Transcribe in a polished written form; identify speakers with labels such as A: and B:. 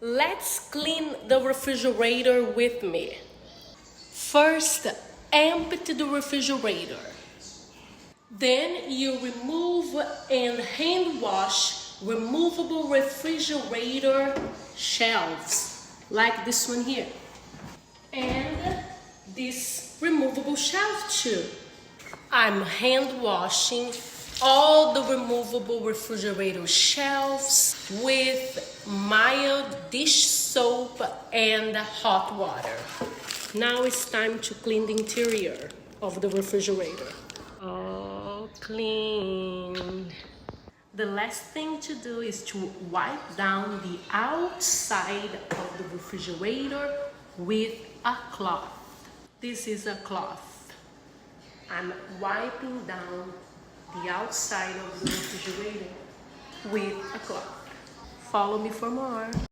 A: Let's clean the refrigerator with me. First, empty the refrigerator. Then you remove and hand wash removable refrigerator shelves, like this one here. And this removable shelf too. I'm hand washing all the removable refrigerator shelves with mild dish soap and hot water. Now it's time to clean the interior of the refrigerator. All clean. The last thing to do is to wipe down the outside of the refrigerator with a cloth. This is a cloth. I'm wiping down the outside of the refrigerator with a cloth. Follow me for more.